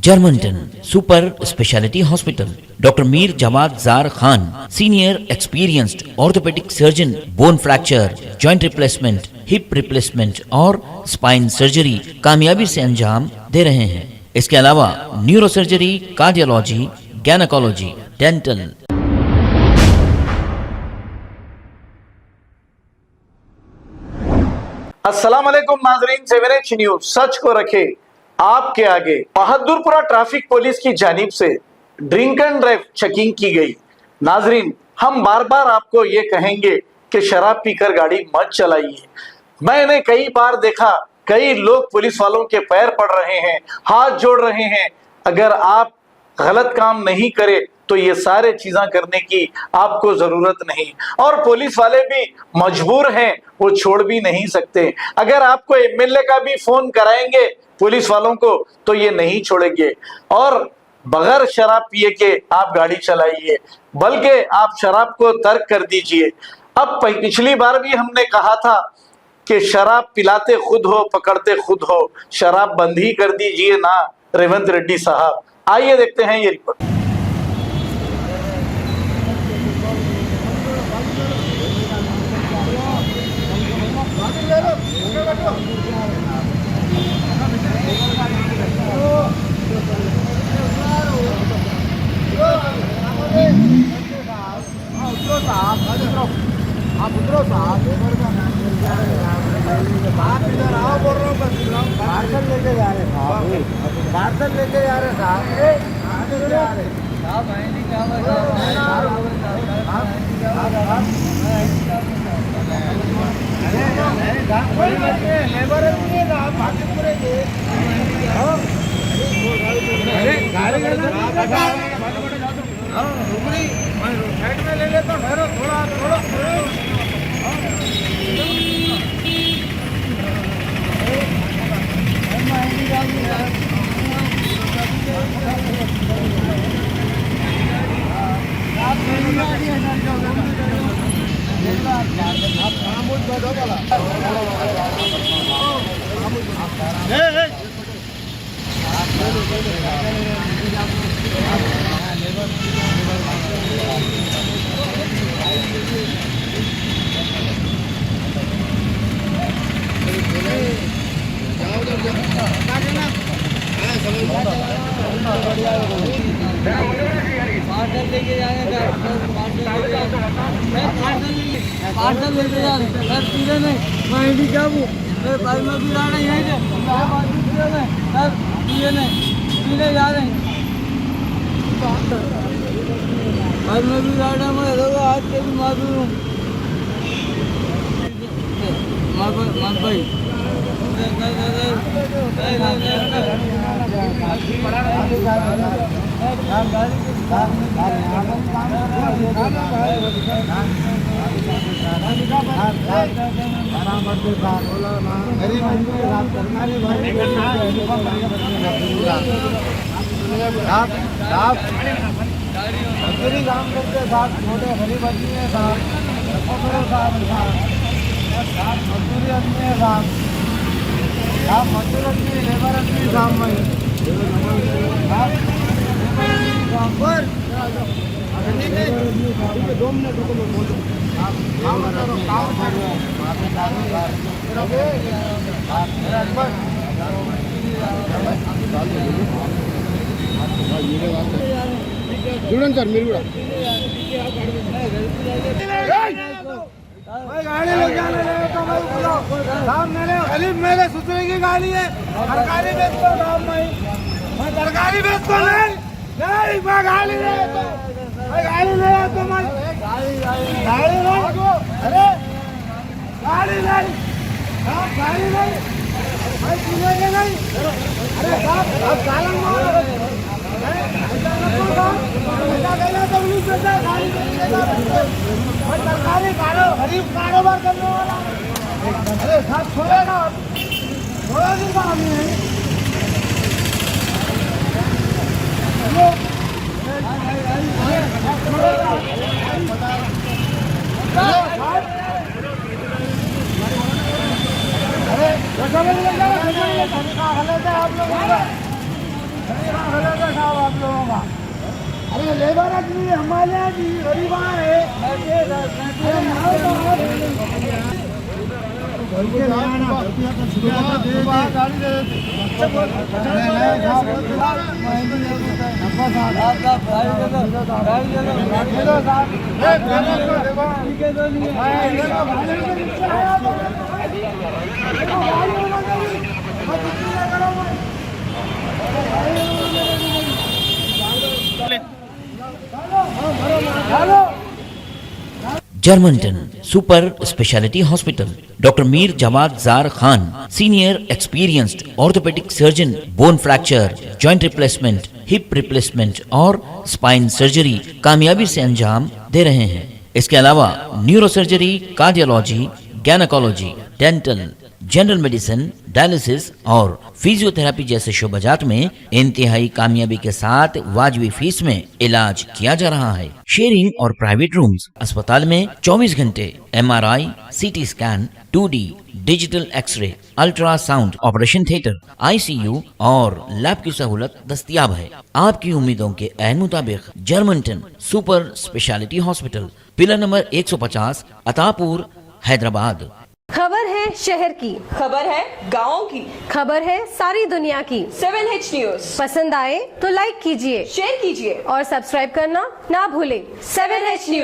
Germanton super speciality hospital, doctor Mir Jawad Zar Khan, senior experienced orthopaedic surgeon, bone fracture, joint replacement, hip replacement और spine surgery कामयाबी से अंजाम दे रहे हैं। इसके अलावा neuro surgery, cardiology, gynaecology, dental. अस्सलाम वालेकुम नाजरीन, 7H न्यूज सच को रखे आपके आगे। बहादुरपुरा ट्रैफिक पुलिस की जानिब से ड्रिंक एंड ड्राइव चेकिंग की गई। नाजरीन, हम बार बार आपको ये कहेंगे कि शराब पीकर गाड़ी मत चलाइए। मैंने कई बार देखा, कई लोग पुलिस वालों के पैर पड़ रहे हैं, हाथ जोड़ रहे हैं। अगर आप गलत काम नहीं करे तो ये सारे चीजें करने की आपको जरूरत नहीं, और पुलिस वाले भी मजबूर हैं, वो छोड़ भी नहीं सकते। अगर आपको एमएलए का भी फोन कराएंगे पुलिस वालों को तो ये नहीं छोड़ेंगे। और बगैर शराब पिए के आप गाड़ी चलाइए, बल्कि आप शराब को तर्क कर दीजिए। अब पिछली बार भी हमने कहा था कि शराब पिलाते खुद हो, पकड़ते खुद हो, शराब बंद ही कर दीजिए ना रेवंत रेड्डी साहब। आइए देखते हैं ये रिपोर्ट। आप उतरो साहब, आप इधर आओ, बोल रहा हूँ बस पार्सल लेके जा रहे साहब, पार्सल लेके जा रहे साहब, लेबर साइड में ले लेता हूँ, थोड़ा थोड़ा पार्सल लेके जा रहे हैं, पार्सल लेके जा रहे हैं सर, पीले नहीं मैं इंडी क्या हूँ, मेरे भाई में भी लाना यहीं से सर, पीले नहीं पीले जा रहे हैं, भाई में भी लाना, मैं आज के भी मालूम हूँ भाई। काम करते साथ छोटे गरीब आदमी है साहब, मजदूरी आदमी है साहब, आप मजदूर आदमी, लेबर आदमी साहब, में 2 मिनट रुको, मैं बोल दूँ చూడండి సార్ మీరు కూడా गाड़ी ले जाने तो मैं बोलो सामने ले गरीब मेरे सुसरे की गाड़ी है, सरकारी बेचता हूँ मैं सरकारी बेचता नहीं, मैं गाड़ी ले तो मैं गाड़ी ले तो मैं गाड़ी नहीं, अरे गाड़ी नहीं साहब, गाड़ी नहीं मैं सुनेंगे नहीं, अरे साहब आप चालन मारो सरकारी गरीब कारोबार करने वाला, अरे साहब छोड़ेगा, थोड़ा दिन का आदमी है। अरे आप लोग अरे लेबर आदमी हमारे यहाँ की गरीबा है जर्मनटन super speciality hospital doctor Mir Jamat Jar Khan senior experienced orthopaedic surgeon bone fracture joint replacement hip replacement और स्पाइन सर्जरी कामयाबी से अंजाम दे रहे हैं। इसके अलावा neuro surgery, cardiology, gynaecology, dental, general medicine, dialysis और फिजियोथेरेपी जैसे शोबाजात में इंतहाई कामयाबी के साथ वाजबी फीस में इलाज किया जा रहा है। शेयरिंग और प्राइवेट रूम्स, अस्पताल में 24 घंटे MRI, CT scan, 2D digital x ray, ultrasound, operation theatre, ICU और लैब की सहूलत दस्तयाब है। आपकी उम्मीदों के ऐन मुताबिक Germanten super speciality hospital, pillar number 150, Attapur, Hyderabad. खबर है शहर की, खबर है गाँव की, खबर है सारी दुनिया की। 7H न्यूज पसंद आए तो लाइक कीजिए, शेयर कीजिए और सब्सक्राइब करना ना भूलें। 7H news.